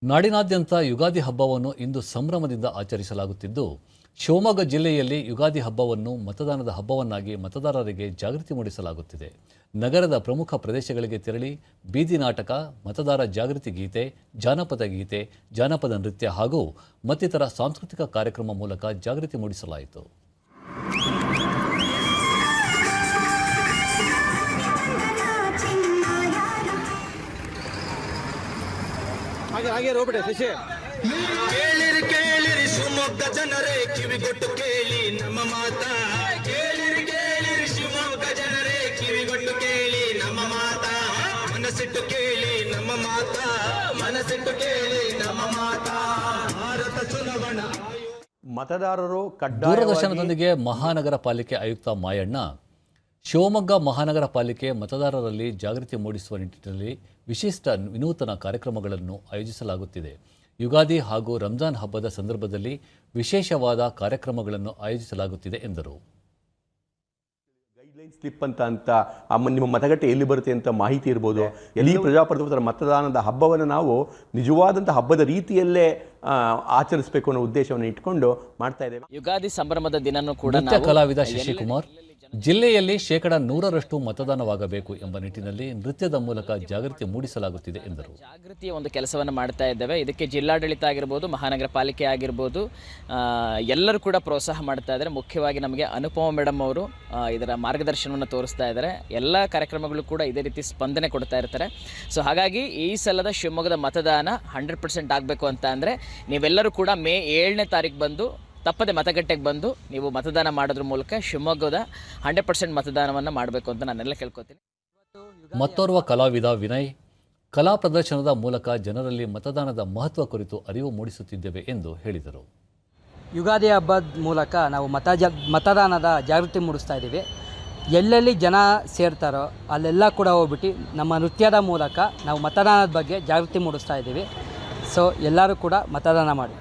ನಾಡಿನಾದ್ಯಂತ ಯುಗಾದಿ ಹಬ್ಬವನ್ನು ಇಂದು ಸಂಭ್ರಮದಿಂದ ಆಚರಿಸಲಾಗುತ್ತಿದ್ದು, ಶಿವಮೊಗ್ಗ ಜಿಲ್ಲೆಯಲ್ಲಿ ಯುಗಾದಿ ಹಬ್ಬವನ್ನು ಮತದಾನದ ಹಬ್ಬವನ್ನಾಗಿ ಮತದಾರರಿಗೆ ಜಾಗೃತಿ ಮೂಡಿಸಲಾಗುತ್ತಿದೆ. ನಗರದ ಪ್ರಮುಖ ಪ್ರದೇಶಗಳಿಗೆ ತೆರಳಿ ಬೀದಿ ನಾಟಕ, ಮತದಾರ ಜಾಗೃತಿ ಗೀತೆ, ಜಾನಪದ ನೃತ್ಯ ಹಾಗೂ ಮತ್ತಿತರ ಸಾಂಸ್ಕೃತಿಕ ಕಾರ್ಯಕ್ರಮ ಮೂಲಕ ಜಾಗೃತಿ ಮೂಡಿಸಲಾಯಿತು. ಕೇಳಿರಿ ಕೇಳಿರಿ ಶಿವಮೊಗ್ಗ ಜನರೇ ಕಿವಿಗೊಟ್ಟು ಕೇಳಿ ನಮ್ಮ ಮಾತಾ. ಕೇಳಿರಿ ಕೇಳಿರಿ ಶಿವಮೊಗ್ಗ ಜನರೇ ಕಿವಿಗೊಟ್ಟು ಕೇಳಿ ನಮ್ಮ ಮಾತಾ. ಮನಸ್ಸಿಟ್ಟು ಕೇಳಿ ನಮ್ಮ ಮಾತಾ, ಮನಸ್ಸಿಟ್ಟು ಕೇಳಿ ನಮ್ಮ ಮಾತಾ. ಭಾರತ ಚುನಾವಣಾ ಮತದಾರರು ದೂರದರ್ಶನದೊಂದಿಗೆ ಮಹಾನಗರ ಪಾಲಿಕೆ ಆಯುಕ್ತ ಮಾಯಣ್ಣ, ಶಿವಮೊಗ್ಗ ಮಹಾನಗರ ಪಾಲಿಕೆ ಮತದಾರರಲ್ಲಿ ಜಾಗೃತಿ ಮೂಡಿಸುವ ನಿಟ್ಟಿನಲ್ಲಿ ವಿಶಿಷ್ಟ ವಿನೂತನ ಕಾರ್ಯಕ್ರಮಗಳನ್ನು ಆಯೋಜಿಸಲಾಗುತ್ತಿದೆ. ಯುಗಾದಿ ಹಾಗೂ ರಂಜಾನ್ ಹಬ್ಬದ ಸಂದರ್ಭದಲ್ಲಿ ವಿಶೇಷವಾದ ಕಾರ್ಯಕ್ರಮಗಳನ್ನು ಆಯೋಜಿಸಲಾಗುತ್ತಿದೆ ಎಂದರು. ಗೈಡ್ಲೈನ್ ಸ್ಲಿಪ್ ಅಂತ ನಿಮ್ಮ ಮತಗಟ್ಟೆ ಎಲ್ಲಿ ಬರುತ್ತೆ ಅಂತ ಮಾಹಿತಿ ಇರ್ಬೋದು. ಎಲ್ಲಿ ಪ್ರಜಾಪ್ರಭುತ್ವದ ಮತದಾನದ ಹಬ್ಬವನ್ನು ನಾವು ನಿಜವಾದಂಥ ಹಬ್ಬದ ರೀತಿಯಲ್ಲೇ ಆಚರಿಸಬೇಕು ಅನ್ನೋ ಉದ್ದೇಶವನ್ನು ಇಟ್ಕೊಂಡು ಮಾಡ್ತಾ ಇದ್ದೇವೆ. ಯುಗಾದಿ ಸಂಭ್ರಮದ ದಿನನೂ ಕೂಡ ನೃತ್ಯ ಕಲಾವಿದ ಶಶಿಕುಮಾರ್, ಜಿಲ್ಲೆಯಲ್ಲಿ 100% ಮತದಾನವಾಗಬೇಕು ಎಂಬ ನಿಟ್ಟಿನಲ್ಲಿ ನೃತ್ಯದ ಮೂಲಕ ಜಾಗೃತಿ ಮೂಡಿಸಲಾಗುತ್ತಿದೆ ಎಂದರು. ಜಾಗೃತಿಯ ಒಂದು ಕೆಲಸವನ್ನು ಮಾಡ್ತಾ ಇದ್ದೇವೆ. ಇದಕ್ಕೆ ಜಿಲ್ಲಾಡಳಿತ ಆಗಿರ್ಬೋದು, ಮಹಾನಗರ ಪಾಲಿಕೆ ಆಗಿರ್ಬೋದು, ಎಲ್ಲರೂ ಕೂಡ ಪ್ರೋತ್ಸಾಹ ಮಾಡ್ತಾ ಇದ್ದಾರೆ. ಮುಖ್ಯವಾಗಿ ನಮಗೆ ಅನುಪಮ ಮೇಡಮ್ ಅವರು ಇದರ ಮಾರ್ಗದರ್ಶನವನ್ನು ತೋರಿಸ್ತಾ ಇದ್ದಾರೆ. ಎಲ್ಲ ಕಾರ್ಯಕ್ರಮಗಳು ಕೂಡ ಇದೇ ರೀತಿ ಸ್ಪಂದನೆ ಕೊಡ್ತಾ ಇರ್ತಾರೆ. ಸೊ ಹಾಗಾಗಿ ಈ ಸಲದ ಶಿವಮೊಗ್ಗದ ಮತದಾನ 100% ಆಗಬೇಕು ಅಂತ ಅಂದರೆ ನೀವೆಲ್ಲರೂ ಕೂಡ ಮೇ 7ನೇ ತಾರೀಕು ಬಂದು ತಪ್ಪದೆ ಮತಗಟ್ಟೆಗೆ ಬಂದು ನೀವು ಮತದಾನ ಮಾಡೋದ್ರ ಮೂಲಕ ಶಿವಮೊಗ್ಗದ 100% ಮತದಾನವನ್ನು ಮಾಡಬೇಕು ಅಂತ ನಾನೆಲ್ಲ ಕೇಳ್ಕೊತೀನಿ. ಮತ್ತೋರ್ವ ಕಲಾವಿದ ವಿನಯ್, ಕಲಾ ಪ್ರದರ್ಶನದ ಮೂಲಕ ಜನರಲ್ಲಿ ಮತದಾನದ ಮಹತ್ವ ಕುರಿತು ಅರಿವು ಮೂಡಿಸುತ್ತಿದ್ದೇವೆ ಎಂದು ಹೇಳಿದರು. ಯುಗಾದಿ ಹಬ್ಬದ ಮೂಲಕ ನಾವು ಮತದಾನದ ಜಾಗೃತಿ ಮೂಡಿಸ್ತಾ ಇದ್ದೀವಿ. ಎಲ್ಲೆಲ್ಲಿ ಜನ ಸೇರ್ತಾರೋ ಅಲ್ಲೆಲ್ಲ ಕೂಡ ಹೋಗ್ಬಿಟ್ಟು ನಮ್ಮ ನೃತ್ಯದ ಮೂಲಕ ನಾವು ಮತದಾನದ ಬಗ್ಗೆ ಜಾಗೃತಿ ಮೂಡಿಸ್ತಾ ಇದ್ದೀವಿ. ಸೊ ಎಲ್ಲರೂ ಕೂಡ ಮತದಾನ ಮಾಡಿ.